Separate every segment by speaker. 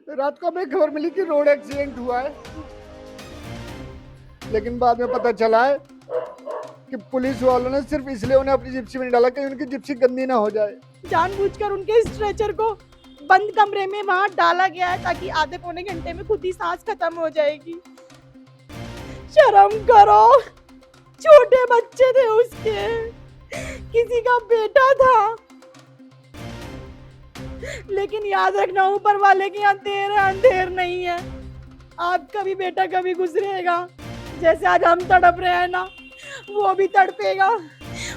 Speaker 1: रात को हमें खबर मिली कि रोड एक्सीडेंट हुआ है, लेकिन बाद में पता चला है कि पुलिस वालों ने सिर्फ इसलिए उन्हें अपनी जिप्सी में नहीं डाला कि उनकी जिप्सी गंदी ना हो जाए।
Speaker 2: जानबूझकर उनके स्ट्रेचर को बंद कमरे में वहां डाला गया है ताकि आधे पौने घंटे में खुद ही सांस खत्म हो जाएगी। शर्म करो, छोटे बच्चे थे उसके, किसी का बेटा था। लेकिन याद रखना, ऊपर वाले की अंधेर है, अंधेर नहीं है। आपका भी बेटा कभी गुजरेगा, जैसे आज हम तड़प रहे हैं ना, वो भी तड़पेगा।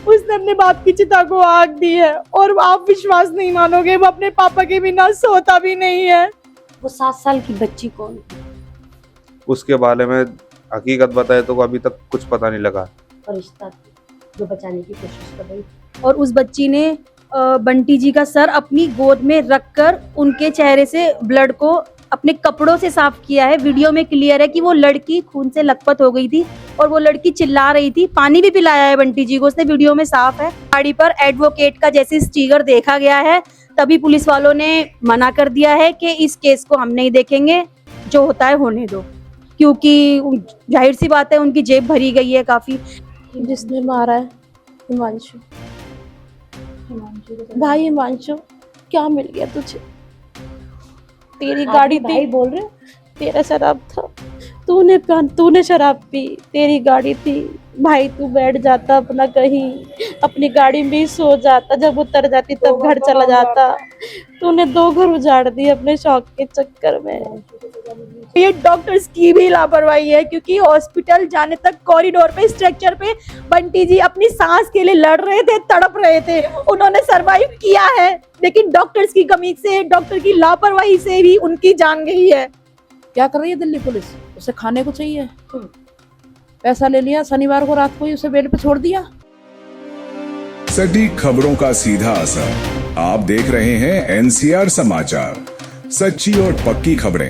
Speaker 2: उसने अपने बाप की चिता को आग दी है और आप विश्वास नहीं मानोगे, वो अपने पापा के बिना सोता भी नहीं है।
Speaker 3: वो 7 साल की बच्ची कौन थी?
Speaker 4: उसके बारे में हकीकत बताए तो अभी तक कुछ पता नहीं लगा।
Speaker 3: फरिश्ता थी जो बचाने की कोशिश कर रही थी। और उस बच्ची ने बंटी जी का सर अपनी गोद में रखकर उनके चेहरे से ब्लड को अपने कपड़ों से साफ किया है। वीडियो में क्लियर है कि वो लड़की खून से लथपथ हो गई थी और वो लड़की चिल्ला रही थी। पानी भी पिलाया है बंटी जी को उसने, वीडियो में साफ है। गाड़ी पर एडवोकेट का जैसे स्टिकर देखा गया है, तभी पुलिस वालों ने मना कर दिया है कि इस केस को हम नहीं देखेंगे, जो होता है होने दो, क्योंकि जाहिर सी बात है उनकी जेब भरी गई है काफी।
Speaker 5: जिसने मारा है हिमांशु, भाई हिमांशु, क्या मिल गया तुझे? तेरी गाड़ी
Speaker 3: भाई
Speaker 5: थी,
Speaker 3: बोल रहे हो?
Speaker 5: तेरा शराब था, तूने शराब पी, तेरी गाड़ी थी। भाई तू बैठ जाता अपना कहीं, अपनी गाड़ी में ही सो जाता, जब उतर जाती तब घर चला जाता। तूने 2 घर उजाड़ दिए अपने शौक के चक्कर में।
Speaker 2: ये डॉक्टर्स की भी लापरवाही है, क्योंकि हॉस्पिटल जाने तक कॉरिडोर पे, स्ट्रक्चर पे बंटी जी अपनी सांस के लिए लड़ रहे थे, तड़प रहे थे। उन्होंने सरवाइव किया है, लेकिन डॉक्टर्स की कमी से, डॉक्टर की लापरवाही से भी उनकी जान गई है।
Speaker 6: क्या कर रही है दिल्ली पुलिस? उसे खाने को चाहिए, पैसा ले लिया, शनिवार को रात को ही उसे बेल पे छोड़ दिया।
Speaker 7: सटीक खबरों का सीधा असर। आप देख रहे हैं एनसीआर समाचार, सच्ची और पक्की खबरें।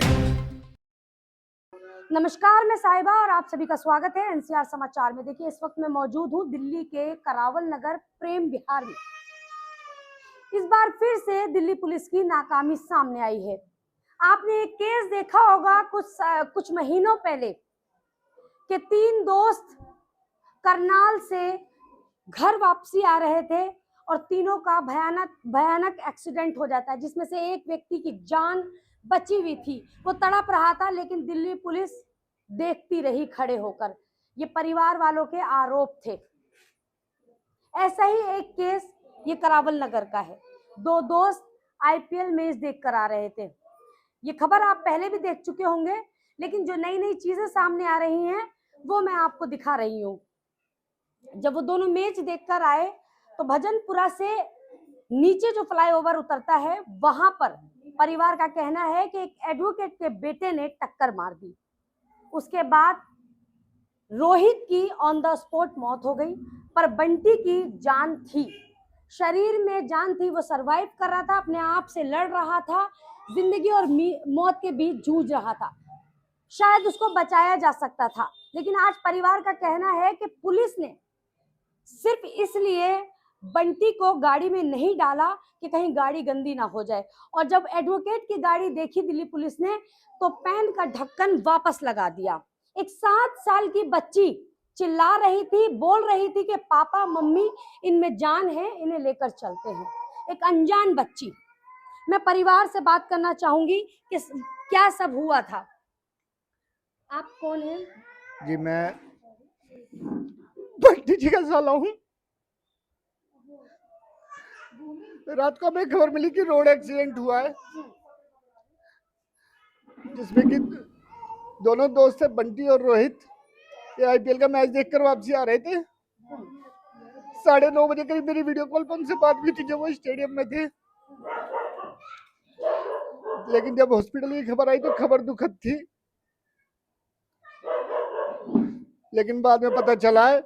Speaker 3: नमस्कार, मैं साहिबा और आप सभी का स्वागत है एनसीआर समाचार में। देखिए, इस वक्त मैं मौजूद हूँ दिल्ली के करावल नगर प्रेम विहार में। इस बार फिर से दिल्ली पुलिस की नाकामी सामने आई है। आपने एक केस देखा होगा कुछ महीनों पहले कि 3 दोस्त करनाल से घर वापसी आ रहे थे और तीनों का भयानक एक्सीडेंट हो जाता है, जिसमें से एक व्यक्ति की जान बची हुई थी। वो तड़प रहा था, लेकिन दिल्ली पुलिस देखती रही खड़े होकर। ये परिवार वालों के आरोप थे। ऐसा ही एक केस ये करावल नगर का है। 2 दोस्त आईपीएल मैच देख कर आ रहे थे। ये खबर आप पहले भी देख चुके होंगे, लेकिन जो नई नई चीजें सामने आ रही हैं वो मैं आपको दिखा रही हूँ। जब वो दोनों मैच देखकर आए तो भजनपुरा से नीचे जो फ्लाईओवर उतरता है, वहां पर परिवार का कहना है कि एक एडवोकेट के बेटे ने टक्कर मार दी। उसके बाद रोहित की ऑन द स्पॉट मौत हो गई, पर बंटी की जान थी, शरीर में जान थी। वो सरवाइव कर रहा था, अपने आप से लड़ रहा था, जिंदगी और मौत के बीच जूझ रहा था। शायद उसको बचाया जा सकता था, लेकिन आज परिवार का कहना है कि पुलिस ने सिर्फ इसलिए बंटी को गाड़ी में नहीं डाला कि कहीं गाड़ी गंदी ना हो जाए। और जब एडवोकेट की गाड़ी देखी दिल्ली पुलिस ने, तो पैन का ढक्कन वापस लगा दिया। एक 7 साल की बच्ची चिल्ला रही थी, बोल रही थी कि पापा मम्मी, इनमें जान है, इन्हें लेकर चलते हैं। एक अनजान बच्ची। मैं परिवार से बात करना चाहूंगी कि क्या सब हुआ था। आप कौन हैं?
Speaker 1: जी, मैं बंटी जी का साला हूँ। रात को हमें खबर मिली कि रोड एक्सीडेंट हुआ है, जिसमें कि दोनों दोस्त थे, बंटी और रोहित। ये आईपीएल का मैच देखकर वापसी आ रहे थे। 9:30 बजे करीब मेरी वीडियो कॉल पर उनसे बात हुई थी, जब वो स्टेडियम में थे। लेकिन जब हॉस्पिटल की खबर आई तो खबर दुखद थी, लेकिन बाद में पता चला है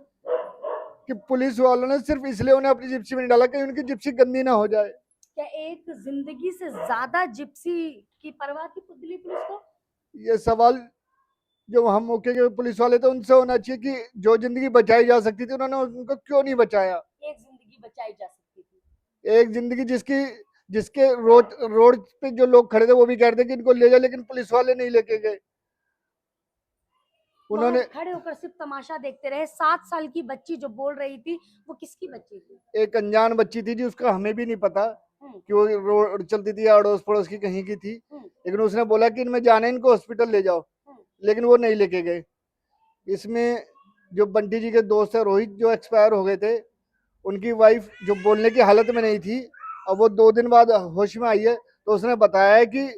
Speaker 1: कि पुलिस वालों ने सिर्फ इसलिए उन्हें अपनी जिप्सी में नहीं डाला कि उनकी जिप्सी गंदी ना हो जाए।
Speaker 3: क्या एक जिंदगी से ज्यादा जिप्सी की परवाह थी दिल्ली पुलिस को?
Speaker 1: ये सवाल जो हम मौके के पुलिस वाले थे उनसे होना चाहिए कि जो जिंदगी बचाई जा सकती थी उन्होंने उनको क्यों नहीं बचाया।
Speaker 3: एक जिंदगी बचाई जा सकती थी।
Speaker 1: एक जिंदगी जिसके रोड पे जो लोग खड़े थे वो भी कह रहे थे कि इनको ले जाओ, लेकिन पुलिस वाले नहीं लेके गए। उन्होंने
Speaker 3: बाहर खड़े होकर सिर्फ तमाशा देखते रहे। 7 साल की बच्ची जो बोल रही थी, वो किसकी बच्ची थी?
Speaker 1: एक अनजान बच्ची थी जी, उसका हमें भी नहीं पता कि वो रोड चलती थी अड़ोस पड़ोस की कहीं की थी, लेकिन उसने बोला कि इनमें जाना है, इनको हॉस्पिटल ले जाओ, लेकिन वो नहीं लेके गए। इसमें जो बंटी जी के दोस्त है रोहित, जो एक्सपायर हो गए थे, उनकी वाइफ जो बोलने की हालत में नहीं थी, अब वो 2 दिन बाद होश में आई है, तो उसने बताया है कि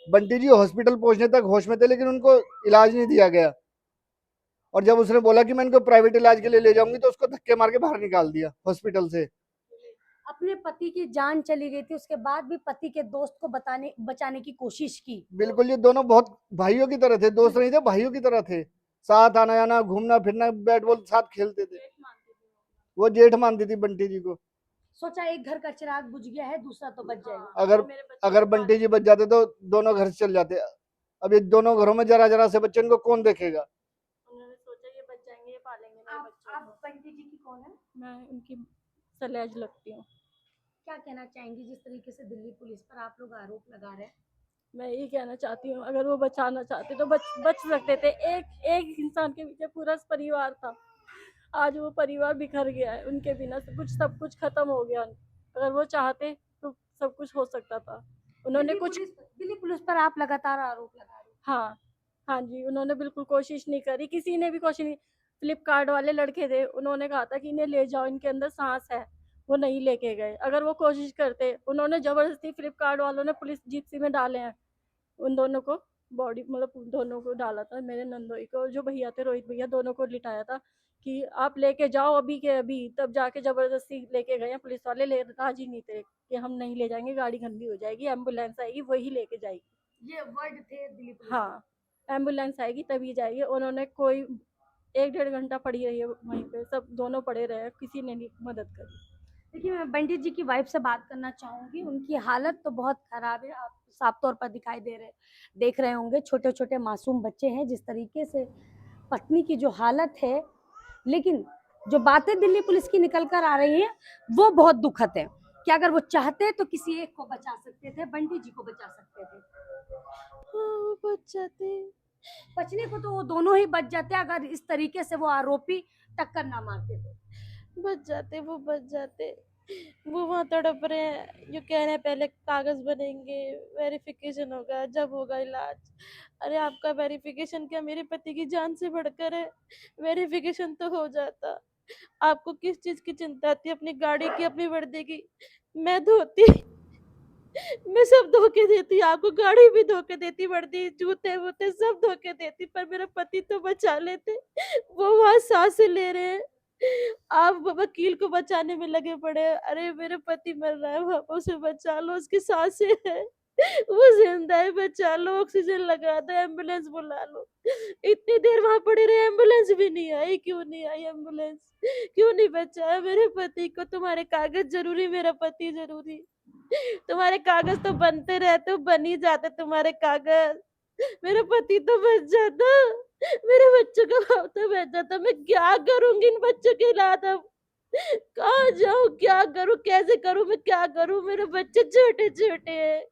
Speaker 1: बंटी जी हॉस्पिटल पहुंचने तक होश में थे, लेकिन उनको इलाज नहीं दिया गया। और जब उसने बोला कि मैं इनको प्राइवेट इलाज के लिए ले जाऊंगी, तो उसको धक्के मार के बाहर निकाल दिया हॉस्पिटल से।
Speaker 3: अपने पति की जान चली गई थी, उसके बाद भी पति के दोस्त को बचाने की कोशिश की।
Speaker 1: बिल्कुल, ये दोनों बहुत भाइयों की तरह थे, दोस्त नहीं थे, भाइयों की तरह थे। साथ आना जाना, घूमना फिरना, बैट बॉल साथ खेलते थे। वो जेठ मानती थी बंटी जी को।
Speaker 3: सोचा एक घर का चिराग बुझ गया है, दूसरा तो बच जाएगा।
Speaker 1: अगर बंटी जी बच जाते तो दोनों घर से चल जाते। अब ये दोनों घरों में जरा जरा से बच्चे, इनको कौन देखेगा?
Speaker 5: उन्होंने सोचा ये बच जाएंगे, ये पालेंगे मेरे बच्चों
Speaker 3: आप बंटी जी की कौन है?
Speaker 5: को। मैं उनकी सलेज लगती हूँ।
Speaker 3: क्या कहना चाहेंगी जिस तरीके से दिल्ली पुलिस पर आप लोग आरोप लगा रहे हैं?
Speaker 5: मैं यही कहना चाहती हूँ, अगर वो बचाना चाहते तो बच सकते थे। एक इंसान के पीछे पूरा परिवार था। आज वो परिवार बिखर गया है, उनके बिना सब कुछ खत्म हो गया। अगर वो चाहते तो सब कुछ हो सकता था। उन्होंने
Speaker 3: दिल्ली पुलिस पर आप लगातार आरोप लगा रहे हैं।
Speaker 5: हाँ जी, उन्होंने बिल्कुल कोशिश नहीं करी, किसी ने भी कोशिश नहीं। फ्लिपकार्ट वाले लड़के थे, उन्होंने कहा था कि इन्हें ले जाओ, इनके अंदर सांस है, वो नहीं लेके गए। अगर वो कोशिश करते, उन्होंने जबरदस्ती, फ्लिपकार्ट वालों ने पुलिस जिप्सी में डाले हैं उन दोनों को, बॉडी मतलब उन दोनों को डाला था, मेरे नंदोई को, जो भैया थे रोहित भैया, दोनों को लिटाया था कि आप लेके जाओ अभी के अभी। तब जाके जबरदस्ती लेके गए। पुलिस वाले राजी नहीं थे कि हम नहीं ले जाएंगे, गाड़ी गंदी हो जाएगी, एम्बुलेंस आएगी वही लेके जाएगी।
Speaker 3: ये वर्ड थे दिल्ली पुलिस।
Speaker 5: हाँ, एम्बुलेंस आएगी तभी जाएगी। उन्होंने कोई 1-1.5 घंटा पड़ी रही है वहीं पे, सब दोनों पड़े रहे, किसी ने नहीं मदद करी।
Speaker 3: देखिए, मैं बंटी जी की वाइफ से बात करना चाहूंगी। उनकी हालत तो बहुत खराब है, आप साफ तौर पर दिखाई देख रहे होंगे। छोटे छोटे मासूम बच्चे हैं, जिस तरीके से पत्नी की जो हालत है, लेकिन जो बातें दिल्ली पुलिस की निकल कर आ रही हैं वो बहुत दुखद है कि अगर वो चाहते तो किसी एक को बचा सकते थे, बंटी जी को बचा सकते थे।
Speaker 5: हाँ, बच जाते।
Speaker 3: बचने को तो वो दोनों ही बच जाते अगर इस तरीके से वो आरोपी टक्कर ना मारते थे।
Speaker 5: बच जाते, वो बच जाते। वो वहाँ तड़प रहे हैं, जो कह रहे हैं पहले कागज बनेंगे, वेरिफिकेशन होगा, जब होगा इलाज। अरे आपका वेरिफिकेशन क्या मेरे पति की जान से बढ़कर है? वेरिफिकेशन तो हो जाता। आपको किस चीज की चिंता थी? अपनी गाड़ी की, अपनी वर्दी की? मैं धोती, मैं सब धो के देती, आपको गाड़ी भी धो के देती, वर्दी, जूते वूते सब धो के देती, पर मेरा पति तो बचा लेते। वो वहां सांसें ले रहे हैं, आप वकील को बचाने में लगे पड़े हैं। अरे मेरे पति मर रहा है, आप उसे बचा लो, उसकी सांसें है, वो जिंदा है, बचा लो, ऑक्सीजन लगा दो, एम्बुलेंस बुला लो। इतनी देर वहां पड़े रहे, एम्बुलेंस भी नहीं आई। क्यों नहीं आई एम्बुलेंस? क्यों नहीं बचाया मेरे पति को? तुम्हारे कागज जरूरी, मेरा पति जरूरी। तुम्हारे कागज तो बनते रहते, बन ही जाते तुम्हारे कागज। मेरा पति तो बच जाता, मेरे बच्चों का भाव तो बच जाता। मैं क्या करूंगी इन बच्चों के इलाज? अब कहाँ जाऊं, क्या करूं, कैसे करूं, मैं क्या करूं? मेरे बच्चे छोटे छोटे हैं।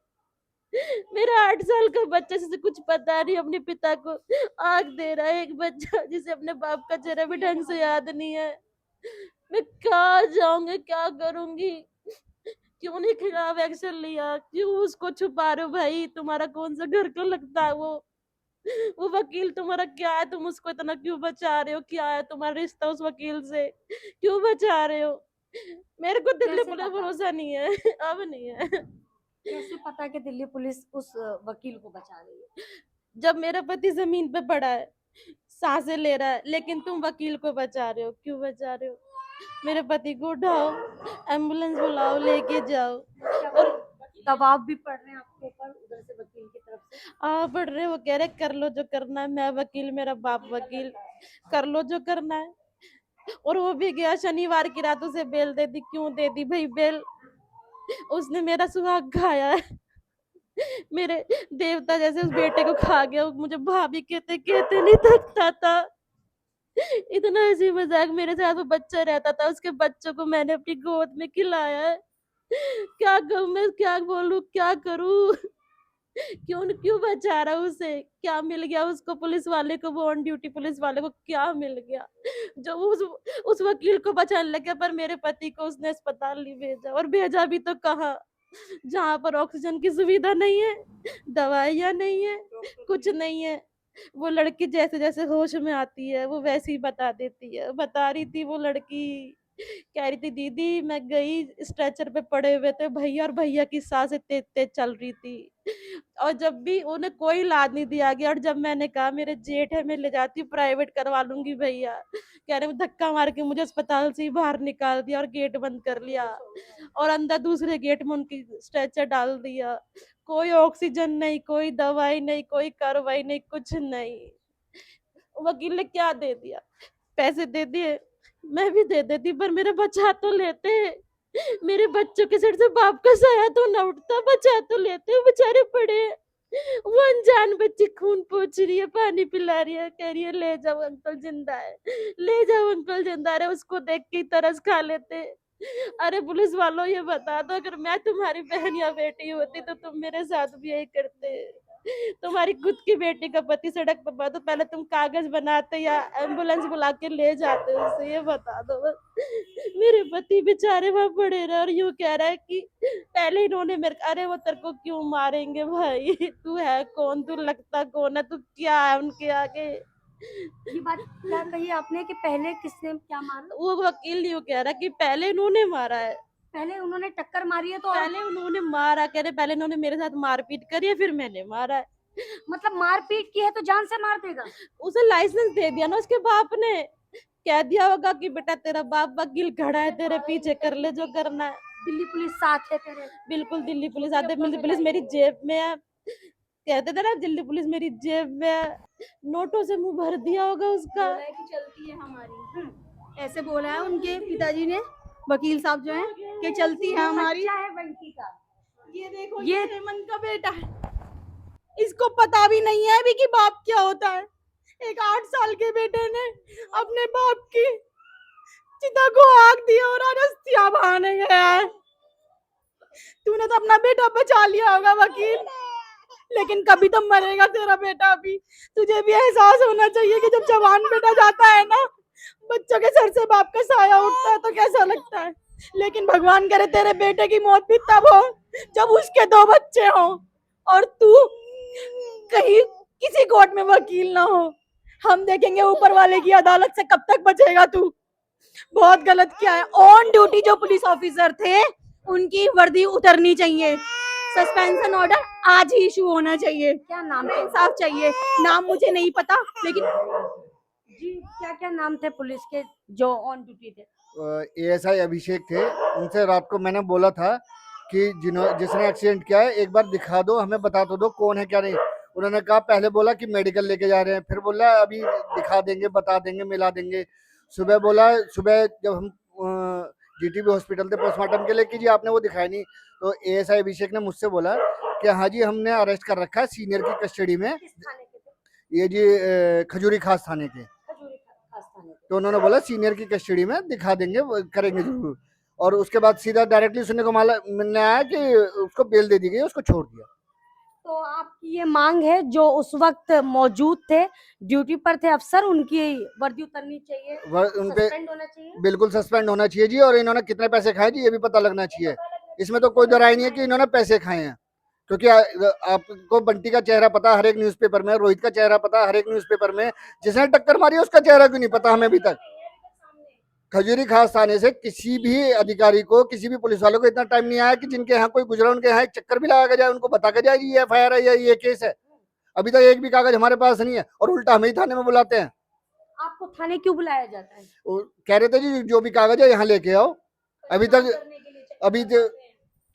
Speaker 5: मेरा 8 साल का बच्चा, जिसे कुछ पता नहीं, अपने पिता को आंख दे रहा है। एक बच्चा जिसे अपने बाप का चेहरा भी ढंग से याद नहीं है। मैं कहाँ जाऊंगी, क्या करूंगी? क्यों नहीं खिलाफ एक्शन लिया? क्यों उसको छुपा रहे हो भाई? तुम्हारा कौन सा घर को लगता है वो वकील तुम्हारा क्या है? तुम उसको इतना क्यों बचा रहे हो? क्या है तुम्हारा रिश्ता उस वकील से? क्यों बचा रहे हो? मेरे को दिल्ली पुलिस भरोसा नहीं है, अब नहीं है।
Speaker 3: कैसे पता कि दिल्ली पुलिस उस वकील को बचा रही है?
Speaker 5: जब मेरा पति जमीन पे पड़ा है, सांसें ले रहा है, लेकिन तुम वकील को बचा रहे हो। क्यों बचा रहे हो? मेरे पति को उठाओ, एम्बुलेंस बुलाओ, लेके जाओ।
Speaker 3: और दबाव भी पड़ रहे हैं आपके ऊपर उधर से वकील की तरफ से?
Speaker 5: पढ़ रहे, वो कह रहे कर लो जो करना है, मैं वकील, मेरा बाप वकील, कर लो जो करना है। और वो भी गया शनिवार की रात, उसे बेल दे दी। क्यों दे दी भाई बेल? उसने मेरा सुहाग खाया है। मेरे देवता जैसे उस बेटे को खा गया। मुझे भाभी कहते कहते नहीं थकता था। इतना हंसी मजाक मेरे साथ वो बच्चा रहता था, उसके बच्चों को मैंने अपनी गोद में खिलाया है। क्या कहूँ मैं, क्या बोलूँ, क्या करूँ? क्यों क्यों बचा रहा उसे? क्या मिल गया उसको? पुलिस वाले को, वो ऑन ड्यूटी पुलिस वाले को क्या मिल गया जो उस वकील को बचाने लगे, पर मेरे पति को उसने अस्पताल नहीं भेजा, और भेजा भी तो कहाँ, जहाँ पर ऑक्सीजन की सुविधा नहीं है, दवाइयाँ नहीं है, कुछ नहीं है। वो लड़की जैसे जैसे होश में आती है वो वैसे ही बता देती है। बता रही थी वो लड़की, कह रही थी दीदी मैं गई, स्ट्रेचर पे पड़े हुए थे भैया, और भैया की सांसें तेज तेज चल रही थी, और जब भी उन्हें कोई इलाज नहीं दिया गया, और जब मैंने कहा मेरे जेठ है मैं ले जाती हूँ प्राइवेट करवा लूंगी भैया, कह रहे धक्का मार के मुझे अस्पताल से ही बाहर निकाल दिया और गेट बंद कर लिया, और अंदर दूसरे गेट में उनकी स्ट्रेचर डाल दिया। कोई ऑक्सीजन नहीं, कोई दवाई नहीं, कोई कार्रवाई नहीं, कुछ नहीं। वकील ने क्या दे दिया? पैसे दे दिए, मैं भी दे देती, पर मेरे बचा तो लेते। मेरे बच्चों के सिर से बाप का साया तो न उठता, बचा तो लेते, बेचारे पड़े हैं। वो अनजान बच्ची खून पोंछ रही है, पानी पिला रही है, कह रही है ले जाओ अंकल जिंदा है, ले जाओ अंकल जिंदा है। उसको देख के ही तरस खा लेते। अरे पुलिस वालों ये बता दो, अगर मैं तुम्हारी बहन या बेटी होती तो तुम मेरे साथ भी यही करते? तुम्हारी खुद की बेटी का पति सड़क पर पड़ा तो पहले तुम कागज बनाते या एम्बुलेंस बुला के ले जाते उसे? ये बता दो बस। मेरे पति बेचारे वहां पड़े रहे, और यूं कह रहा है कि पहले इन्होंने मेरे, अरे वो तेरे को क्यों मारेंगे भाई? तू है कौन? तू लगता कौन है? तू क्या है उनके आगे?
Speaker 3: ये बात क्या कही आपने कि पहले किसने क्या मारा?
Speaker 5: वो वकील यूं कह रहा है कि पहले इन्होंने मारा है,
Speaker 3: पहले उन्होंने टक्कर मारी है तो
Speaker 5: पहले उन्होंने मारा, कह रहे पहले इन्होंने मेरे साथ मारपीट करी है, फिर मैंने मारा है।
Speaker 3: मतलब मारपीट की है तो जान से मार देगा?
Speaker 5: उसे लाइसेंस दे दिया ना उसके बाप ने, कह दिया होगा कि बेटा तेरा बाप वकील खड़ा है तेरे पीछे, कर ले जो करना है।
Speaker 3: दिल्ली पुलिस साथ है तेरे?
Speaker 5: बिल्कुल दिल्ली पुलिस आते, दिल्ली पुलिस मेरी जेब में है, कहते थे ना दिल्ली पुलिस मेरी जेब में है। नोटों से मुंह भर दिया होगा उसका।
Speaker 2: कि चलती है हमारी, ऐसे बोला है उनके पिताजी ने, वकील साहब जो हैं, कि चलती है हमारी।
Speaker 3: बच्चा है बंटी का।
Speaker 2: ये देखो,
Speaker 3: ये-
Speaker 2: ये हेमंत का बेटा है, इसको पता भी नहीं है अभी कि बाप क्या होता है। एक 8 साल के बेटे ने अपने बाप की चिता को आग दिया और आज अस्थियां बहाने गया है। तूने तो अपना बेटा बचा लिया होगा वकील, लेकिन कभी तो मरेगा तेरा बेटा भी। तुझे भी एहसास होना चाहिए कि जब जवान बेटा जाता है ना, बच्चों के सर से बाप का साया उठता है तो कैसा लगता है। लेकिन भगवान करे तेरे बेटे की मौत भी तब हो जब उसके 2 बच्चे हों और तू कहीं किसी कोर्ट में वकील ना हो। हम देखेंगे ऊपर वाले की अदालत से कब तक बचेगा तू। बहुत गलत किया है। ऑन ड्यूटी जो पुलिस ऑफिसर थे उनकी वर्दी उतरनी चाहिए, सस्पेंशन ऑर्डर आज ही इशू होना चाहिए।
Speaker 3: क्या नाम है?
Speaker 2: इंसाफ चाहिए। नाम मुझे नहीं पता, लेकिन
Speaker 3: जी क्या क्या नाम थे पुलिस के जो ऑन ड्यूटी थे?
Speaker 1: एएसआई अभिषेक थे। उनसे रात को मैंने बोला था कि जिसने एक्सीडेंट किया है एक बार दिखा दो, हमें बता तो दो कौन है क्या नहीं। उन्होंने कहा, पहले बोला कि मेडिकल लेके जा रहे हैं, फिर बोला अभी दिखा देंगे, बता देंगे, मिला देंगे। सुबह बोला, सुबह जब हम जीटीबी हॉस्पिटल थे पोस्टमार्टम के लिए कि जी आपने वो दिखाया नहीं, तो एएसआई अभिषेक ने मुझसे बोला कि हाँ जी हमने अरेस्ट कर रखा है सीनियर की कस्टडी में,
Speaker 3: किस थाने के थे?
Speaker 1: ये जी खजूरी खास थाने के।
Speaker 3: खजूरी खास थाने के।
Speaker 1: तो उन्होंने बोला सीनियर की कस्टडी में दिखा देंगे, वो करेंगे जरूर। और उसके बाद सीधा डायरेक्टली सुनने को मिलने आया कि उसको बेल दे दी गई, उसको छोड़ दिया।
Speaker 3: तो आपकी ये मांग है जो उस वक्त मौजूद थे, ड्यूटी पर थे अफसर, उनकी वर्दी उतरनी चाहिए,
Speaker 1: उनपे
Speaker 3: सस्पेंड होना चाहिए?
Speaker 1: बिल्कुल सस्पेंड होना चाहिए जी। और इन्होंने कितने पैसे खाए जी ये भी पता लगना चाहिए। इसमें तो कोई दराई नहीं है कि इन्होंने पैसे खाए हैं, क्योंकि आपको बंटी का चेहरा पता हर एक न्यूज़पेपर में, रोहित का चेहरा पता हर एक न्यूज़पेपर में, जिसने टक्कर मारी है उसका चेहरा क्यों नहीं पता हमें अभी तक। खजूरी खास थाने से किसी भी अधिकारी को, किसी भी पुलिस वालों को इतना टाइम नहीं आया कि जिनके यहाँ कोई गुजरा उनके यहाँ एक चक्कर भी लगा के जाए, उनको बता के जाए ये एफआईआर है या ये केस है। अभी तक एक भी कागज हमारे पास नहीं है, और उल्टा हमें ही थाने में बुलाते हैं।
Speaker 3: आपको थाने क्यों बुलाया जाता है?
Speaker 1: वो कह रहे थे जी जो भी कागज है यहाँ लेके आओ। अभी तक अभी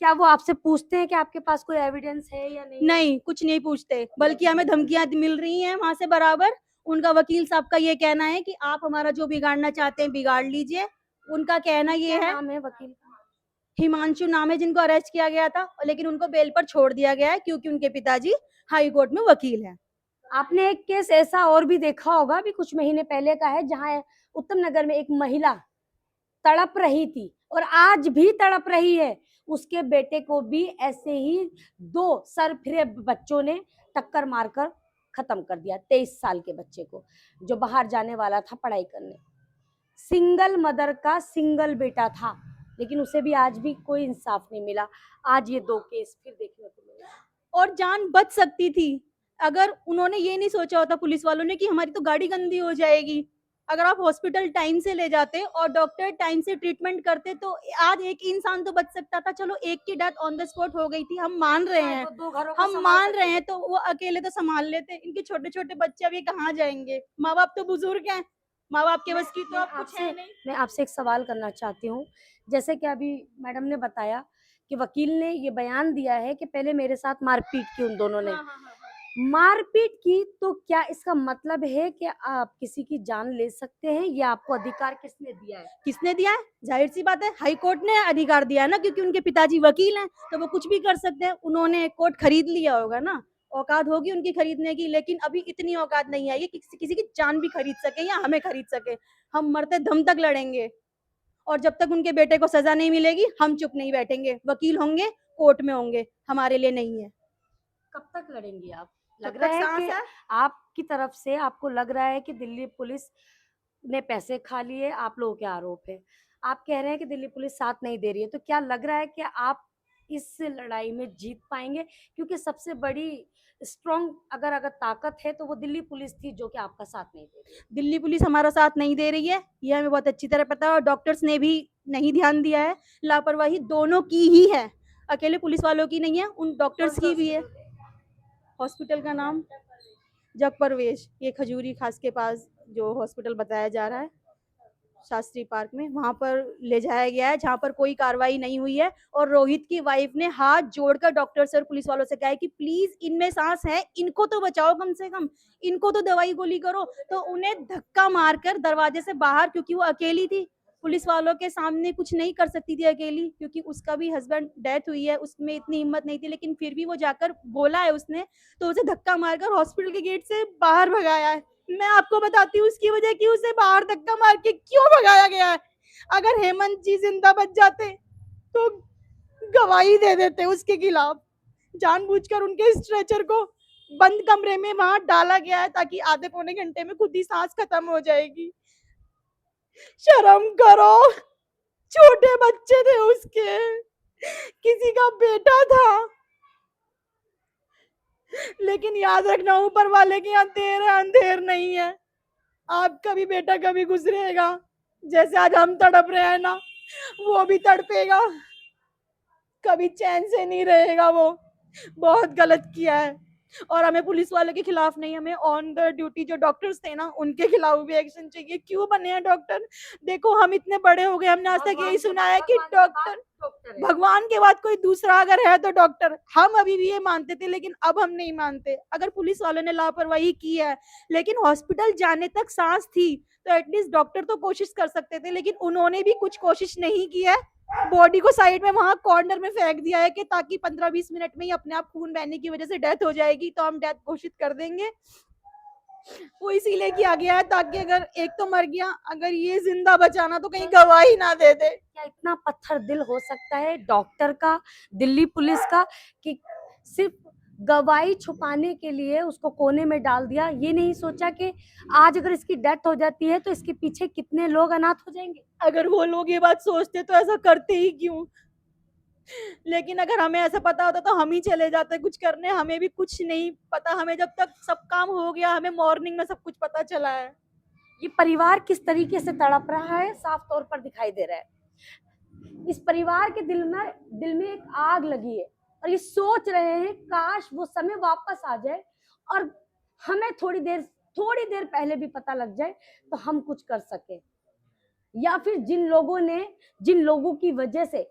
Speaker 3: क्या वो आपसे पूछते हैं कि आपके पास कोई एविडेंस है या नहीं?
Speaker 2: नहीं, कुछ नहीं पूछते, बल्कि हमें धमकियां मिल रही हैं वहां से बराबर। उनका वकील साहब का ये कहना है कि आप हमारा जो बिगाड़ना चाहते हैं बिगाड़ लीजिए। उनका कहना ये
Speaker 3: क्या
Speaker 2: है,
Speaker 3: नाम है वकील का?
Speaker 2: हिमांशु नाम है जिनको अरेस्ट किया गया था, लेकिन उनको बेल पर छोड़ दिया गया है क्योंकि उनके पिताजी हाई कोर्ट में वकील हैं।
Speaker 3: आपने एक केस ऐसा और भी देखा होगा, अभी कुछ महीने पहले का है, जहां उत्तम नगर में एक महिला तड़प रही थी और आज भी तड़प रही है। उसके बेटे को भी ऐसे ही 2 सरफिरे बच्चों ने टक्कर मारकर खत्म कर दिया, 23 साल के बच्चे को, जो बाहर जाने वाला था पढ़ाई करने। सिंगल मदर का सिंगल बेटा था, लेकिन उसे भी आज भी कोई इंसाफ नहीं मिला। आज ये 2 केस फिर देखने को मिले।
Speaker 2: और जान बच सकती थी अगर उन्होंने ये नहीं सोचा होता, पुलिस वालों ने, कि हमारी तो गाड़ी गंदी हो जाएगी। अगर आप हॉस्पिटल टाइम से ले जाते और डॉक्टर टाइम से ट्रीटमेंट करते तो आज एक इंसान तो बच सकता था। चलो एक की डेथ ऑन द स्पॉट हो गई थी, हम मान रहे हैं,
Speaker 3: तो 2 घरों को
Speaker 2: हम
Speaker 3: संभाल
Speaker 2: मान
Speaker 3: सकते
Speaker 2: रहे हैं, तो वो अकेले तो संभाल लेते। इनके छोटे छोटे बच्चे अभी कहाँ जाएंगे? माँ बाप तो बुजुर्ग हैं, माँ बाप के बस की तो अब कुछ है नहीं।
Speaker 3: मैं आपसे एक सवाल करना चाहती हूँ। जैसे कि अभी मैडम ने बताया कि वकील ने ये बयान दिया है कि पहले मेरे साथ मारपीट की उन दोनों ने। मारपीट की, तो क्या इसका मतलब है कि आप किसी की जान ले सकते हैं? ये आपको अधिकार किसने दिया है?
Speaker 2: किसने दिया है? जाहिर सी बात है हाई कोर्ट ने अधिकार दिया है ना, क्योंकि उनके पिताजी वकील हैं, तो वो कुछ भी कर सकते हैं। उन्होंने कोर्ट खरीद लिया होगा ना, औकात होगी उनकी खरीदने की, लेकिन अभी इतनी औकात नहीं है कि किसी की जान भी खरीद सके या हमें खरीद सके। हम मरते दम तक लड़ेंगे, और जब तक उनके बेटे को सजा नहीं मिलेगी हम चुप नहीं बैठेंगे। वकील होंगे, कोर्ट में होंगे, हमारे लिए नहीं है।
Speaker 3: कब तक लड़ेंगी आप?
Speaker 2: जब
Speaker 3: लग
Speaker 2: तक
Speaker 3: रहा है
Speaker 2: सांस
Speaker 3: कि
Speaker 2: है।
Speaker 3: आपकी तरफ से आपको लग रहा है कि दिल्ली पुलिस ने पैसे खा लिए, आप लोगों के आरोप है। आप कह रहे हैं कि दिल्ली पुलिस साथ नहीं दे रही है, तो क्या लग रहा है कि आप इस लड़ाई में जीत पाएंगे? क्योंकि सबसे बड़ी स्ट्रॉन्ग अगर ताकत है तो वो दिल्ली पुलिस थी, जो कि आपका साथ नहीं दे रही है।
Speaker 2: दिल्ली पुलिस हमारा साथ नहीं दे रही है, ये हमें बहुत अच्छी तरह पता है, और डॉक्टर्स ने भी नहीं ध्यान दिया है। लापरवाही दोनों की ही है, अकेले पुलिस वालों की नहीं है, उन डॉक्टर्स की भी है। हॉस्पिटल का नाम जग परवेश, ये खजूरी खास के पास जो हॉस्पिटल बताया जा रहा है, शास्त्री पार्क में, वहां पर ले जाया गया है, जहां पर कोई कार्रवाई नहीं हुई है। और रोहित की वाइफ ने हाथ जोड़कर डॉक्टर से और पुलिस वालों से कहा है कि प्लीज इनमें सांस है, इनको तो बचाओ, कम से कम इनको तो दवाई गोली करो। तो उन्हें धक्का मारकर दरवाजे से बाहर, क्योंकि वो अकेली थी, पुलिस वालों के सामने कुछ नहीं कर सकती थी अकेली, क्योंकि उसका भी हस्बैंड डेथ हुई है, उसमें इतनी हिम्मत नहीं थी, लेकिन फिर भी वो जाकर बोला है उसने, तो उसे धक्का मारकर हॉस्पिटल के गेट से बाहर भगाया है। मैं आपको बताती हूँ उसकी वजह की, उसे बाहर धक्का मार के क्यों भगाया गया है। अगर हेमंत जी जिंदा बच जाते तो गवाही दे देते उसके खिलाफ। जानबूझकर उनके स्ट्रेचर को बंद कमरे में वहां डाला गया है, ताकि आधे पौने घंटे में खुद ही सांस खत्म हो जाएगी। शर्म करो, छोटे बच्चे थे उसके, किसी का बेटा था, लेकिन याद रखना ऊपर वाले की अंधेर है, अंधेर नहीं है। आपका भी बेटा कभी गुजरेगा, जैसे आज हम तड़प रहे हैं ना, वो भी तड़पेगा, कभी चैन से नहीं रहेगा। वो बहुत गलत किया है, और हमें पुलिस वालों के खिलाफ नहीं, हमें ऑन द ड्यूटी जो डॉक्टर्स थे ना, उनके खिलाफ भी एक्शन चाहिए। क्यों बने हैं डॉक्टर? देखो हम इतने बड़े हो गए, हमने आज तक यही सुना है कि डॉक्टर भगवान के बाद कोई दूसरा अगर है तो डॉक्टर। हम अभी भी ये मानते थे, लेकिन अब हम नहीं मानते। अगर पुलिस वालों ने लापरवाही की है, लेकिन हॉस्पिटल जाने तक सांस थी, तो एटलीस्ट डॉक्टर तो कोशिश कर सकते थे, लेकिन उन्होंने भी कुछ कोशिश नहीं की है। बॉडी को साइड में वहां कॉर्नर में फेंक दिया है कि ताकि 15-20 मिनट में ही अपने आप खून बहने की वजह से डेथ हो जाएगी, तो हम डेथ घोषित कर देंगे। वो इसीलिए किया गया है ताकि अगर एक तो मर गया, अगर ये जिंदा बचाना तो कहीं गवाही ना दे दे।
Speaker 3: क्या इतना पत्थर दिल हो सकता है डॉक्टर का, दिल्ली पुलिस का, कि सिर्फ गवाही छुपाने के लिए उसको कोने में डाल दिया? ये नहीं सोचा कि आज अगर इसकी डेथ हो जाती है तो इसके पीछे कितने लोग अनाथ हो जाएंगे?
Speaker 2: अगर वो लोग ये बात सोचते तो ऐसा करते ही क्यों? लेकिन अगर हमें ऐसा पता होता तो हम ही चले जाते कुछ करने। हमें भी कुछ नहीं पता, हमें जब तक सब काम हो गया, हमें मॉर्निंग में सब कुछ पता चला है।
Speaker 3: ये परिवार किस तरीके से तड़प रहा है साफ तौर पर दिखाई दे रहा है। इस परिवार के दिल में एक आग लगी है, और ये सोच रहे हैं काश वो समय वापस आ जाए और हमें थोड़ी देर पहले भी पता लग जाए तो हम कुछ कर सके, या फिर जिन लोगों की वजह से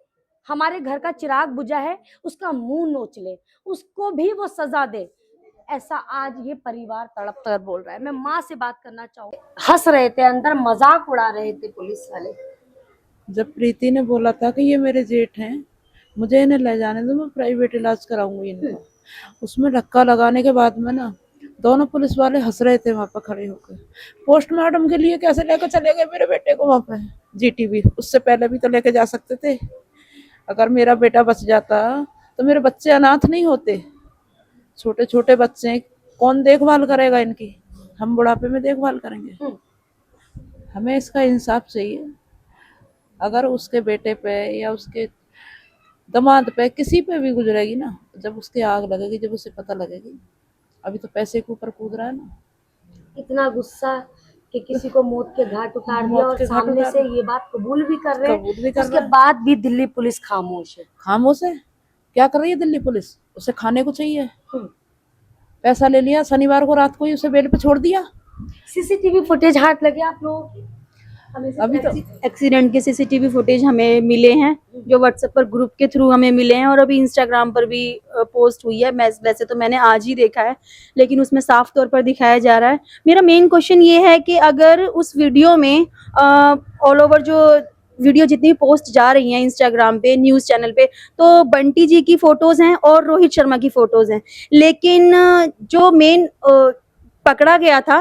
Speaker 3: हमारे घर का चिराग बुझा है उसका मुंह नोच ले, उसको भी वो सजा दे। ऐसा आज ये परिवार तड़प कर बोल रहा है। मैं माँ से बात करना चाहूंगी। हंस रहे थे, अंदर मजाक उड़ा रहे थे पुलिस वाले।
Speaker 6: जब प्रीति ने बोला था कि ये मेरे जेठ हैं, मुझे इन्हें ले जाने दो, मैं प्राइवेट इलाज कराऊंगी इनका, उसमें धक्का लगाने के बाद में ना दोनों पुलिस वाले हंस रहे थे वहां पर खड़े होकर। पोस्टमार्टम के लिए कैसे लेकर चले गए मेरे बेटे को वहां पे जीटीबी, उससे पहले भी तो लेके जा सकते थे। अगर मेरा बेटा बच जाता तो मेरे बच्चे अनाथ नहीं होते। छोटे छोटे बच्चे हैं, कौन देखभाल करेगा इनकी? हम बुढ़ापे में देखभाल करेंगे? हमें इसका इंसाफ चाहिए। अगर उसके बेटे पे या उसके दामाद पे किसी पे भी गुजरेगी ना, जब उसकी आग लगेगी, जब उसे पता लगेगी। अभी तो पैसे के ऊपर कूद रहा है ना।
Speaker 3: इतना गुस्सा कि किसी को मौत के घाट उतार दिया,
Speaker 6: मौत
Speaker 3: और
Speaker 6: के घाट
Speaker 3: सामने
Speaker 6: उतार
Speaker 3: से ये बात कबूल भी कर रहे
Speaker 6: कबूल भी
Speaker 3: हैं,
Speaker 6: कर
Speaker 3: उसके
Speaker 6: रहा है।
Speaker 3: बाद भी दिल्ली पुलिस खामोश है।
Speaker 6: खामोश है। क्या कर रही है दिल्ली पुलिस? उसे खाने को चाहिए। पैसा ले लिया, शनिवार को रात को ही उसे बेल पे छोड़ दिया।
Speaker 3: सीसीटीवी फुटेज हाथ लगे आप लोगों की?
Speaker 6: अभी तो
Speaker 2: एक्सीडेंट के सीसीटीवी फुटेज हमें मिले हैं, जो व्हाट्सएप पर ग्रुप के थ्रू हमें मिले हैं, और अभी इंस्टाग्राम पर भी पोस्ट हुई है। मैं वैसे तो मैंने आज ही देखा है, लेकिन उसमें साफ तौर पर दिखाया जा रहा है। मेरा मेन क्वेश्चन ये है कि अगर उस वीडियो में ऑल ओवर जो वीडियो जितनी पोस्ट जा रही हैं इंस्टाग्राम पे, न्यूज़ चैनल पे, तो बंटी जी की फोटोज हैं और रोहित शर्मा की फोटोज हैं, लेकिन जो मेन पकड़ा गया था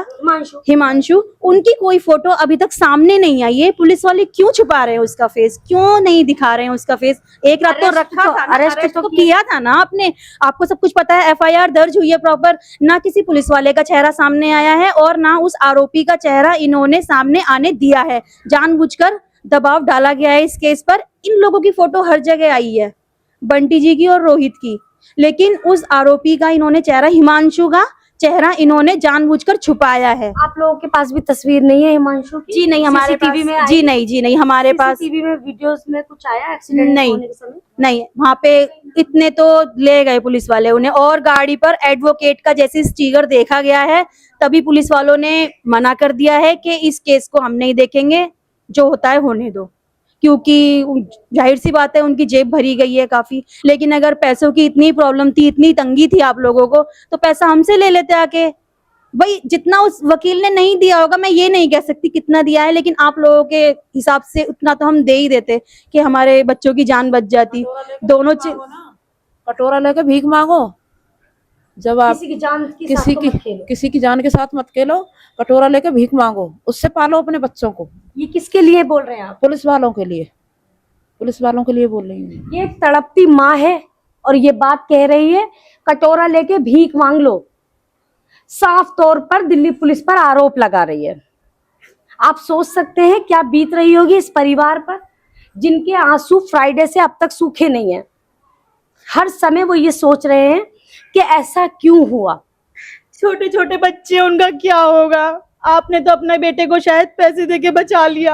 Speaker 2: हिमांशु, उनकी कोई फोटो अभी तक सामने नहीं आई है। पुलिस वाले क्यों छुपा रहे हैं उसका फेस, क्यों नहीं दिखा रहे हैं उसका फेस? एक रात तो रखा था ना, अरेस्ट तो किया था ना आपने, आपको सब कुछ पता है। एफआईआर दर्ज हुई है प्रॉपर, ना किसी पुलिस वाले का चेहरा सामने आया है और ना उस आरोपी का चेहरा इन्होंने सामने आने दिया है। जानबूझकर दबाव डाला गया है इस केस पर। इन लोगों की फोटो हर जगह आई है, बंटी जी की और रोहित की, लेकिन उस आरोपी का इन्होंने चेहरा, हिमांशु का चेहरा इन्होंने जानबूझकर छुपाया है।
Speaker 3: आप लोगों के पास भी तस्वीर नहीं है हिमांशु की?
Speaker 2: जी नहीं, हमारे
Speaker 3: CCTV में
Speaker 2: पास जी नहीं हमारे पास
Speaker 3: सीसीटीवी में वीडियोस में कुछ आया एक्सीडेंट
Speaker 2: नहीं।
Speaker 3: होने के समय?
Speaker 2: नहीं, वहाँ पे इतने तो ले गए पुलिस वाले उन्हें, और गाड़ी पर एडवोकेट का जैसे स्टिकर देखा गया है, तभी पुलिस वालों ने मना कर दिया है कि इस केस को हम नहीं देखेंगे, जो होता है होने दो, क्योंकि जाहिर सी बात है उनकी जेब भरी गई है काफी। लेकिन अगर पैसों की इतनी प्रॉब्लम थी, इतनी तंगी थी आप लोगों को, तो पैसा हमसे ले लेते आके। भाई जितना उस वकील ने नहीं दिया होगा, मैं ये नहीं कह सकती कितना दिया है, लेकिन आप लोगों के हिसाब से उतना तो हम दे ही देते कि हमारे बच्चों की जान बच जाती। दोनों
Speaker 6: कटोरा लेके भीख मांगो। जब आप
Speaker 3: किसी की जान के साथ तो मत खेलो।
Speaker 6: किसी की जान के साथ मत खेलो, कटोरा लेके भीख मांगो, उससे पालो अपने बच्चों को।
Speaker 3: ये किसके लिए बोल रहे हैं आप?
Speaker 6: पुलिस वालों के लिए, पुलिस वालों के लिए बोल रही हूँ।
Speaker 3: ये एक तड़पती माँ है और ये बात कह रही है कटोरा लेके भीख मांग लो। साफ तौर पर दिल्ली पुलिस पर आरोप लगा रही है। आप सोच सकते हैं क्या बीत रही होगी इस परिवार पर, जिनके आंसू फ्राइडे से अब तक सूखे नहीं है। हर समय वो ये सोच रहे हैं कि ऐसा क्यों हुआ।
Speaker 2: छोटे छोटे बच्चे, उनका क्या होगा? आपने तो अपने बेटे को शायद पैसे देके बचा लिया।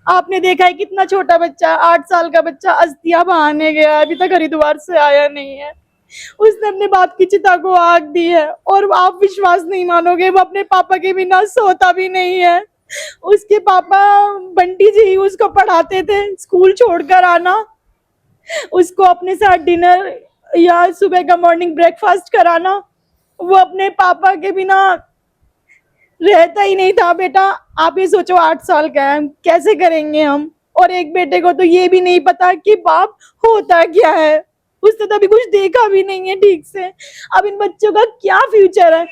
Speaker 2: आपने देखा है कितना छोटा बच्चा, 8 साल का बच्चा अस्थियां बहाने गया, अभी तक हरिद्वार से आया नहीं है। उसने अपने बाप की चिता को आग दी है, और आप विश्वास नहीं मानोगे, वो अपने पापा के बिना सोता भी नहीं है। उसके पापा बंटी जी उसको पढ़ाते थे, स्कूल छोड़कर आना, उसको अपने साथ डिनर या सुबह का मॉर्निंग ब्रेकफास्ट कराना, वो अपने पापा के बिना रहता ही नहीं था। बेटा आप ये सोचो, 8 साल का है, कैसे करेंगे हम? और एक बेटे को तो ये भी नहीं पता कि बाप होता क्या है, उसने तो अभी कुछ देखा भी नहीं है ठीक से। अब इन बच्चों का क्या फ्यूचर है,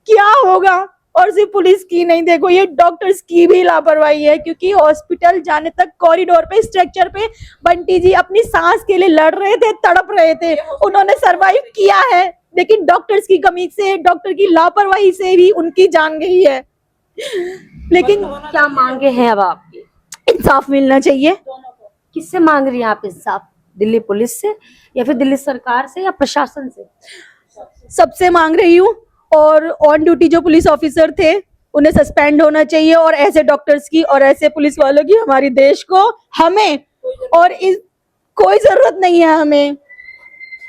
Speaker 2: क्या होगा? और सिर्फ पुलिस की नहीं, देखो ये डॉक्टर्स की भी लापरवाही है, क्योंकि हॉस्पिटल जाने तक कॉरिडोर पे, स्ट्रक्चर पे बंटी जी अपनी सांस के लिए लड़ रहे थे, तड़प रहे थे, उन्होंने सरवाइव किया है, लेकिन डॉक्टर्स की कमी से, डॉक्टर की लापरवाही से भी उनकी जान गई है। लेकिन
Speaker 3: क्या मांगे हैं अब आपकी?
Speaker 2: इंसाफ मिलना चाहिए।
Speaker 3: किससे मांग रही हैं आप इंसाफ? दिल्ली पुलिस से या फिर दिल्ली सरकार से या प्रशासन से?
Speaker 2: सबसे मांग रही हूँ, और ऑन ड्यूटी जो पुलिस ऑफिसर थे उन्हें सस्पेंड होना चाहिए, और ऐसे डॉक्टर्स की और ऐसे पुलिस वालों की हमारी देश को, हमें, और इस कोई जरूरत नहीं है हमें,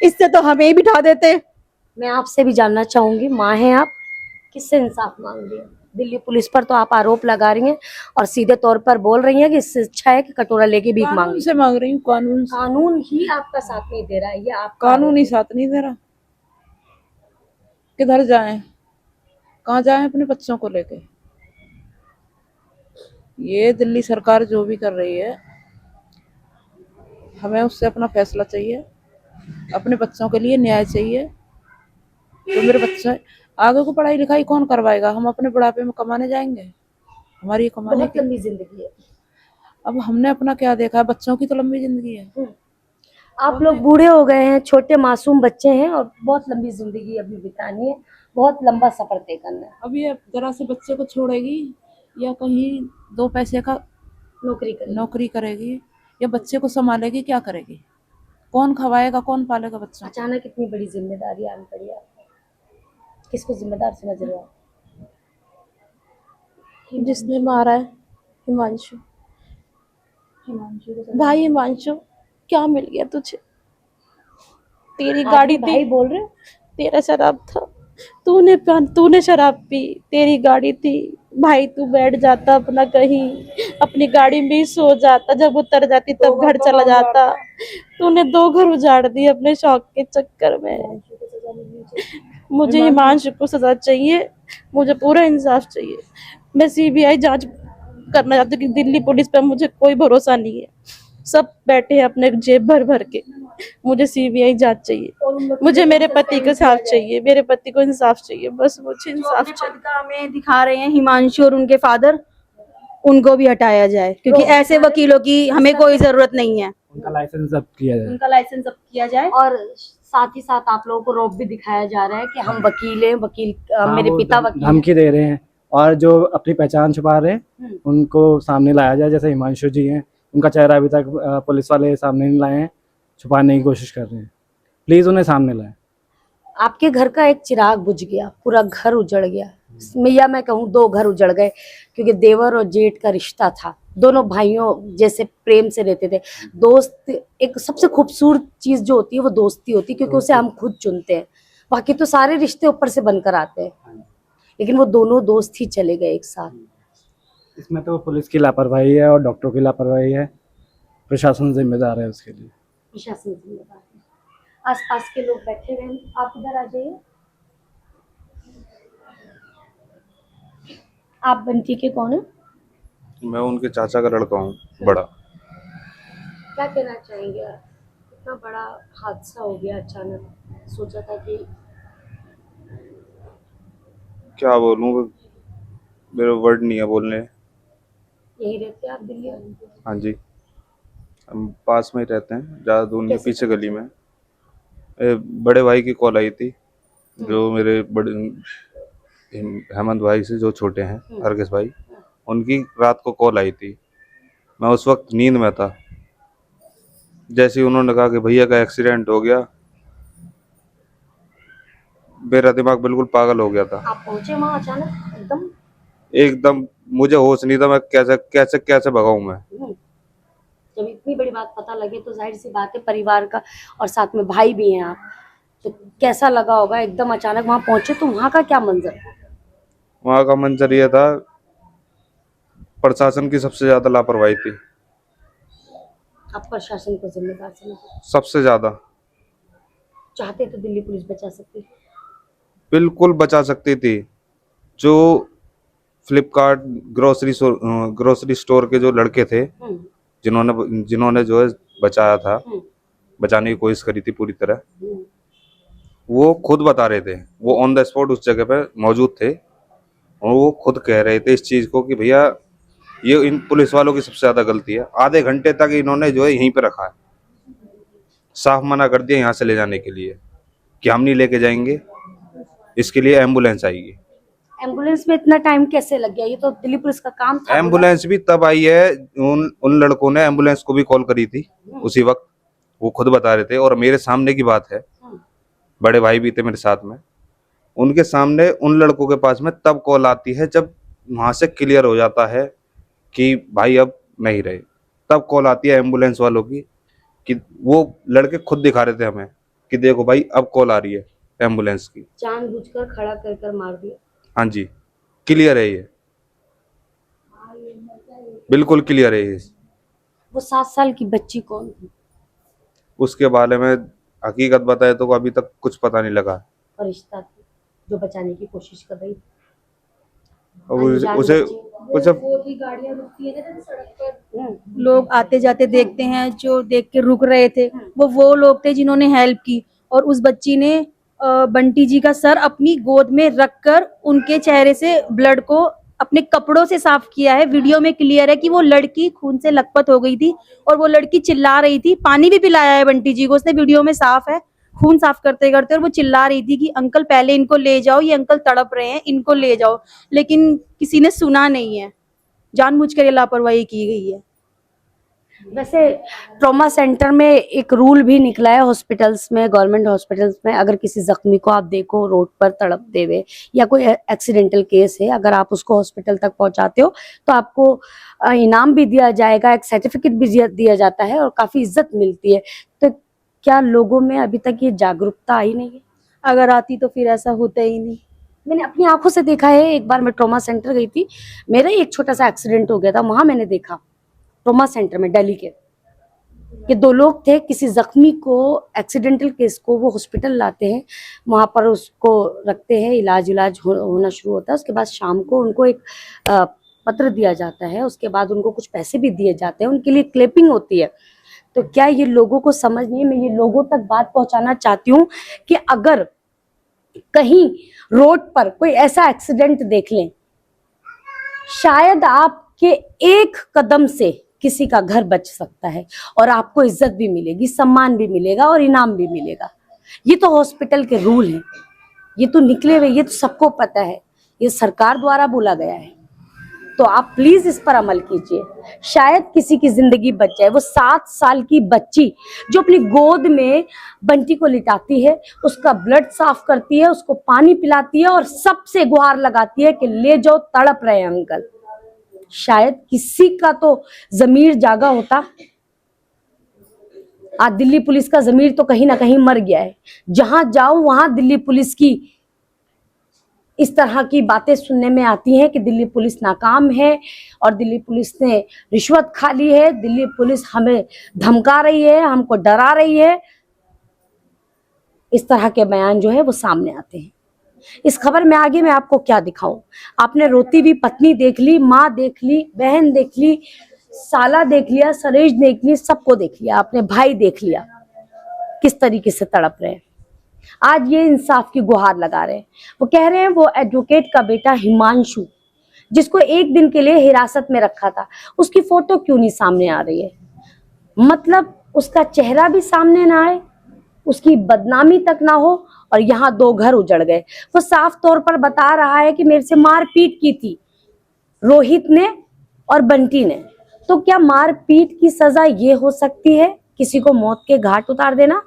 Speaker 2: इससे तो हमें ही बिठा देते।
Speaker 3: मैं आपसे भी जानना चाहूंगी, माँ हैं आप, किससे इंसाफ मांग रही हैं? दिल्ली पुलिस पर तो आप आरोप लगा रही हैं और सीधे तौर पर बोल रही हैं कि इससे अच्छा है कि कटोरा लेके भीख मांग
Speaker 6: कानून से मांग रही हूँ, कानून से।
Speaker 3: कानून ही आपका साथ नहीं दे रहा है, ये आप
Speaker 6: कानून ही साथ नहीं दे रहा। किधर जाएं, कहाँ जाएं अपने बच्चों को लेके? ये दिल्ली सरकार जो भी कर रही है, हमें उससे अपना फैसला चाहिए, अपने बच्चों के लिए न्याय चाहिए। तो मेरे बच्चे आगे को पढ़ाई लिखाई कौन करवाएगा? हम अपने बुढ़ापे में कमाने जाएंगे? हमारी कमाने
Speaker 3: बहुत
Speaker 6: की
Speaker 3: लंबी जिंदगी है।
Speaker 6: अब हमने अपना क्या देखा है? बच्चों की तो लंबी जिंदगी है।
Speaker 3: आप लोग बूढ़े हो गए हैं, छोटे मासूम बच्चे हैं और बहुत लंबी जिंदगी अभी बितानी है, बहुत लंबा सफर तय करना है।
Speaker 6: अभी ये जरा से बच्चे को छोड़ेगी या कहीं 2 पैसे का नौकरी करेगी या बच्चे को संभालेगी, क्या करेगी? कौन खवाएगा, कौन पालेगा बच्चा?
Speaker 3: अचानक इतनी बड़ी जिम्मेदारी आनी पड़ी आपको, किसको जिम्मेदार समझ रहे हो आप?
Speaker 5: जिसने मारा है हिमांशु। भाई हिमांशु, क्या मिल गया तुझे? तेरी गाड़ी थी,
Speaker 3: भाई बोल रहे हो?
Speaker 5: तेरा शराब था, तूने शराब पी, तेरी गाड़ी थी, भाई तू बैठ जाता अपना कहीं, अपनी गाड़ी में ही सो जाता, जब उतर जाती तब घर चला जाता। तूने 2 घर उजाड़ दिए अपने शौक के चक्कर में। मुझे हिमांशु को सजा चाहिए, मुझे पूरा इंसाफ चाहिए। मैं सीबीआई जांच करना चाहती हूँ कि दिल्ली पुलिस पे मुझे कोई भरोसा नहीं है, सब बैठे हैं अपने जेब भर भर के। मुझे सीबीआई जांच चाहिए, मुझे मेरे पति को इंसाफ चाहिए, मेरे पति को इंसाफ चाहिए, बस मुझे इंसाफ चाहिए।
Speaker 2: का हमें दिखा रहे हैं हिमांशु और उनके फादर, उनको भी हटाया जाए क्योंकि ऐसे वकीलों की हमें कोई जरूरत नहीं है।
Speaker 8: उनका लाइसेंस जब्त किया जाए।
Speaker 2: उनका लाइसेंस जब्त किया जाए।
Speaker 3: और साथ ही साथ आप लोगों को रौब भी दिखाया जा रहा है कि हम वकील हैं, मेरे
Speaker 8: वो
Speaker 3: पिता वकील हैं।
Speaker 8: धमकी दे रहे हैं और जो अपनी पहचान छुपा रहे हैं उनको सामने लाया जाए। जैसे हिमांशु जी हैं, उनका चेहरा अभी तक पुलिस वाले सामने नहीं लाए हैं, छुपाने की कोशिश कर रहे हैं। प्लीज उन्हें सामने लाएं।
Speaker 3: आपके घर का एक चिराग बुझ गया, पूरा घर उजड़ गया, या मैं कहूँ 2 घर उजड़ गए, क्योंकि देवर और जेठ का रिश्ता था, दोनों भाइयों जैसे प्रेम से रहते थे। दोस्त एक सबसे खूबसूरत चीज जो होती है वो दोस्ती होती है, क्योंकि उसे हम खुद चुनते हैं, बाकी तो सारे रिश्ते ऊपर से बनकर आते हैं, लेकिन वो दोनों दोस्त ही चले गए एक साथ।
Speaker 8: इसमें तो पुलिस की लापरवाही है और डॉक्टरों की लापरवाही है, प्रशासन जिम्मेदार है उसके लिए।
Speaker 3: प्रशासन जिम्मेदार है। आसपास के लोग बैठे हुए हैं, आप इधर आ जाइए। आप बंटी के कौन है?
Speaker 4: मैं उनके चाचा का लड़का हूँ, बड़ा।
Speaker 3: क्या कहना चाहेंगे? इतना बड़ा हादसा हो गया अचानक, सोचा था कि
Speaker 4: क्या बोलूँ, मेरे वर्ड नहीं है बोलने।
Speaker 3: यही रहते हैं आप दिल्ली में?
Speaker 4: हाँ जी, हम पास में ही रहते हैं, ज़्यादा दूर नहीं, पीछे गली में। बड़े भाई की कॉल आई थी, जो मेरे बड़े हेमंत भाई से जो छोटे हैं, हरकेश भाई, उनकी रात को कॉल आई थी। मैं उस वक्त नींद में था। जैसे ही उन्होंने कहा कि भैया का एक्सीडेंट हो गया, मेरा दिमाग बिल्कुल पागल हो गया था।
Speaker 3: आप पहुंचे वहां अचानक एकदम?
Speaker 4: एकदम मुझे होश नहीं था, मैं कैसे भगाऊं मैं।
Speaker 3: जब इतनी बड़ी बात पता लगे तो जाहिर सी बात है परिवार का, और साथ में भाई भी हैं आप, तो कैसा लगा होगा एकदम अचानक वहां पहुंचे तो? वहां का क्या मंजर था?
Speaker 4: वहाँ का मंजर ये था, प्रशासन की सबसे ज्यादा लापरवाही थी,
Speaker 3: आप प्रशासन को जिम्मेदार समझते?
Speaker 4: सबसे ज्यादा।
Speaker 3: चाहते तो दिल्ली पुलिस बचा सकती,
Speaker 4: बिल्कुल बचा सकती थी। जो फ्लिपकार्ट ग्रोसरी स्टोर के जो लड़के थे, जिन्होंने जो है बचाया था, बचाने की कोशिश करी थी पूरी तरह, वो खुद बता रहे थे, वो ऑन द स्पॉट उस जगह पे मौजूद थे, और वो खुद कह रहे थे इस चीज को कि भैया ये इन पुलिस वालों की सबसे ज्यादा गलती है। आधे घंटे तक इन्होंने जो है यहीं पे रखा है, साफ मना कर दिया यहाँ से ले जाने के लिए कि हम नहीं लेके जाएंगे, इसके लिए एम्बुलेंस आएगी।
Speaker 3: एम्बुलेंस में इतना टाइम कैसे लग गया? ये तो दिल्ली पुलिस का काम था।
Speaker 4: एम्बुलेंस भी तब आई है, उन लड़कों ने एम्बुलेंस को भी कॉल करी थी उसी वक्त, वो खुद बता रहे थे, और मेरे सामने की बात है, बड़े भाई भी थे मेरे साथ में, उनके सामने उन लड़कों के पास में तब कॉल आती है जब वहां से क्लियर हो जाता है कि भाई अब नहीं रहे, तब कॉल आती है एम्बुलेंस वालों की, कि वो लड़के खुद दिखा रहे थे हमें कि देखो भाई अब कॉल आ रही है एम्बुलेंस की।
Speaker 3: जानबूझकर खड़ा कर मार दिया।
Speaker 4: हाँ जी, क्लियर है ये, बिल्कुल क्लियर है ये।
Speaker 3: वो 7 साल की बच्ची कौन थी?
Speaker 4: उसके बारे में हकीकत बताए तो अभी तक कुछ पता नहीं लगा।
Speaker 3: फरिश्ता थी जो बचाने की कोशिश कर रही थी।
Speaker 4: और उसे
Speaker 3: गाड़ियां रुकती है ना सड़क पर,
Speaker 2: लोग आते जाते देखते हैं, जो देख के रुक रहे थे वो लोग थे जिन्होंने हेल्प की, और उस बच्ची ने बंटी जी का सर अपनी गोद में रखकर उनके चेहरे से ब्लड को
Speaker 9: अपने कपड़ों से साफ किया है। वीडियो में क्लियर है कि वो लड़की खून से लथपथ हो गई थी और वो लड़की चिल्ला रही थी। पानी भी पिलाया है बंटी जी को उसने, वीडियो में साफ है, खून साफ करते करते, और वो चिल्ला रही थी कि अंकल पहले इनको ले जाओ, ये अंकल तड़प रहे हैं, इनको ले जाओ। लेकिन किसी ने सुना नहीं है, जानबूझकर ये लापरवाही की गई है।
Speaker 3: वैसे ट्रॉमा सेंटर में एक रूल भी निकला है हॉस्पिटल्स में, गवर्नमेंट हॉस्पिटल्स में, अगर किसी जख्मी को आप देखो रोड पर तड़पते हुए या कोई एक्सीडेंटल केस है, अगर आप उसको हॉस्पिटल तक पहुंचाते हो तो आपको इनाम भी दिया जाएगा, एक सर्टिफिकेट भी दिया जाता है और काफी इज्जत मिलती है। तो क्या लोगों में अभी तक ये जागरूकता आई नहीं है?
Speaker 9: अगर आती तो फिर ऐसा होता ही नहीं।
Speaker 3: मैंने अपनी आंखों से देखा है। एक बार मैं ट्रॉमा सेंटर गई थी, मेरा एक छोटा सा एक्सीडेंट हो गया था, वहां मैंने देखा ट्रॉमा सेंटर में दिल्ली के कि 2 लोग थे, किसी जख्मी को एक्सीडेंटल केस को वो हॉस्पिटल लाते हैं, वहां पर उसको रखते हैं, इलाज होना शुरू होता है। उसके बाद शाम को उनको एक पत्र दिया जाता है, उसके बाद उनको कुछ पैसे भी दिए जाते हैं, उनके लिए क्लेपिंग होती है। तो क्या ये लोगों को समझ नहीं है? मैं ये लोगों तक बात पहुंचाना चाहती हूँ कि अगर कहीं रोड पर कोई ऐसा एक्सीडेंट देख लें, शायद आपके एक कदम से किसी का घर बच सकता है और आपको इज्जत भी मिलेगी, सम्मान भी मिलेगा और इनाम भी मिलेगा। ये तो हॉस्पिटल के रूल हैं, ये तो निकले हुए, ये तो सबको पता है, ये सरकार द्वारा बोला गया है। तो आप प्लीज इस पर अमल कीजिए, शायद किसी की जिंदगी बच जाए। वो 7 साल की बच्ची जो अपनी गोद में बंटी को लिटाती है, उसका ब्लड साफ करती है, उसको पानी पिलाती है और सबसे गुहार लगाती है कि ले जाओ, तड़प रहे हैं अंकल। शायद किसी का तो जमीर जागा होता। आज दिल्ली पुलिस का जमीर तो कहीं ना कहीं मर गया है। जहां जाओ वहां दिल्ली पुलिस की इस तरह की बातें सुनने में आती हैं कि दिल्ली पुलिस नाकाम है और दिल्ली पुलिस ने रिश्वत खा ली है, दिल्ली पुलिस हमें धमका रही है, हमको डरा रही है। इस तरह के बयान जो है वो सामने आते हैं। इस खबर में आगे मैं आपको क्या दिखाऊं? आपने रोती हुई पत्नी देख ली, माँ देख ली, बहन देख ली, साला देख लिया, सरेज देख ली, सबको देख लिया, आपने भाई देख लिया किस तरीके से तड़प रहे हैं। आज ये इंसाफ की गुहार लगा रहे हैं। वो कह रहे हैं वो एडवोकेट का बेटा हिमांशु, जिसको 1 दिन के लिए हिरासत में रखा था, उसकी फोटो क्यों नहीं सामने आ रही है? मतलब उसका चेहरा भी सामने ना आए, उसकी बदनामी तक ना हो, और यहाँ 2 घर उजड़ गए। वो साफ तौर पर बता रहा है कि मेरे से मारपीट की थी रोहित ने और बंटी ने। तो क्या मारपीट की सजा ये हो सकती है, किसी को मौत के घाट उतार देना?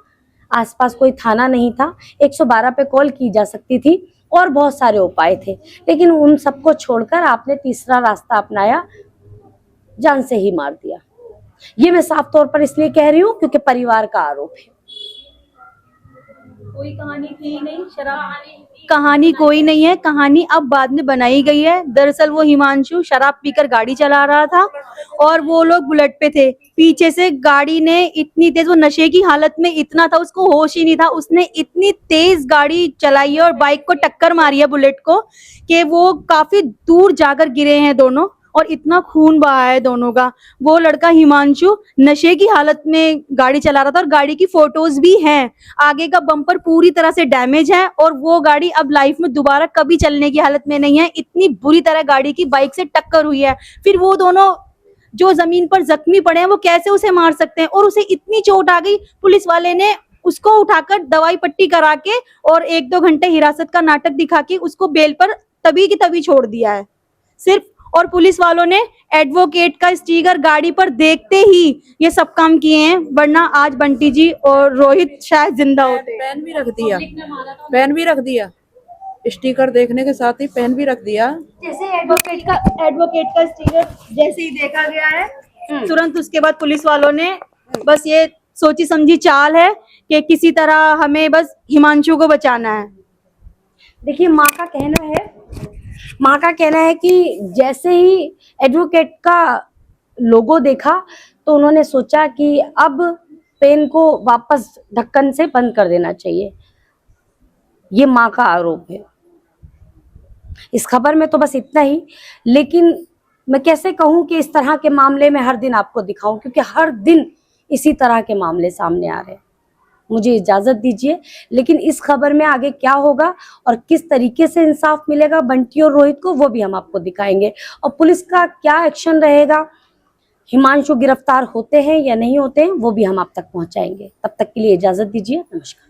Speaker 3: आसपास कोई थाना नहीं था, 112 पे कॉल की जा सकती थी और बहुत सारे उपाय थे, लेकिन उन सबको छोड़कर आपने तीसरा रास्ता अपनाया, जान से ही मार दिया। ये मैं साफ तौर पर इसलिए कह रही हूँ क्योंकि परिवार का आरोप है।
Speaker 9: कोई कहानी थी नहीं, कहानी कोई नहीं है, कहानी अब बाद में बनाई गई है। दरअसल वो हिमांशु शराब पीकर गाड़ी चला रहा था और वो लोग बुलेट पे थे। पीछे से गाड़ी ने इतनी तेज, वो नशे की हालत में इतना था, उसको होश ही नहीं था, उसने इतनी तेज गाड़ी चलाई है और बाइक को टक्कर मारी है बुलेट को कि वो काफी दूर जाकर गिरे हैं दोनों और इतना खून बहा है दोनों का। वो लड़का हिमांशु नशे की हालत में गाड़ी चला रहा था और गाड़ी की फोटोज भी हैं। आगे का बम्पर पूरी तरह से डैमेज है और वो गाड़ी अब लाइफ में दोबारा कभी चलने की हालत में नहीं है। इतनी बुरी तरह गाड़ी की बाइक से टक्कर हुई है। फिर वो दोनों जो जमीन पर जख्मी पड़े हैं वो कैसे उसे मार सकते हैं? और उसे इतनी चोट आ गई, पुलिस वाले ने उसको उठाकर दवाई पट्टी करा के और 1-2 घंटे हिरासत का नाटक दिखा के उसको बेल पर तभी की तभी छोड़ दिया है सिर्फ। और पुलिस वालों ने एडवोकेट का स्टिकर गाड़ी पर देखते ही ये सब काम किए हैं, वरना आज बंटी जी और रोहित शायद जिंदा होते।
Speaker 6: पेन भी रख दिया, पेन भी रख दिया, स्टिकर देखने के साथ ही पेन भी रख दिया।
Speaker 9: जैसे एडवोकेट का स्टिकर जैसे ही देखा गया है, तुरंत उसके बाद पुलिस वालों ने बस ये सोची समझी चाल है कि किसी तरह हमें बस हिमांशु को बचाना है।
Speaker 3: देखिए माँ का कहना है कि जैसे ही एडवोकेट का लोगो देखा तो उन्होंने सोचा कि अब पेन को वापस ढक्कन से बंद कर देना चाहिए। ये माँ का आरोप है। इस खबर में तो बस इतना ही, लेकिन मैं कैसे कहूँ कि इस तरह के मामले में हर दिन आपको दिखाऊं, क्योंकि हर दिन इसी तरह के मामले सामने आ रहे हैं। मुझे इजाजत दीजिए। लेकिन इस खबर में आगे क्या होगा और किस तरीके से इंसाफ मिलेगा बंटी और रोहित को, वो भी हम आपको दिखाएंगे। और पुलिस का क्या एक्शन रहेगा, हिमांशु गिरफ्तार होते हैं या नहीं होते हैं, वो भी हम आप तक पहुंचाएंगे। तब तक के लिए इजाजत दीजिए, नमस्कार।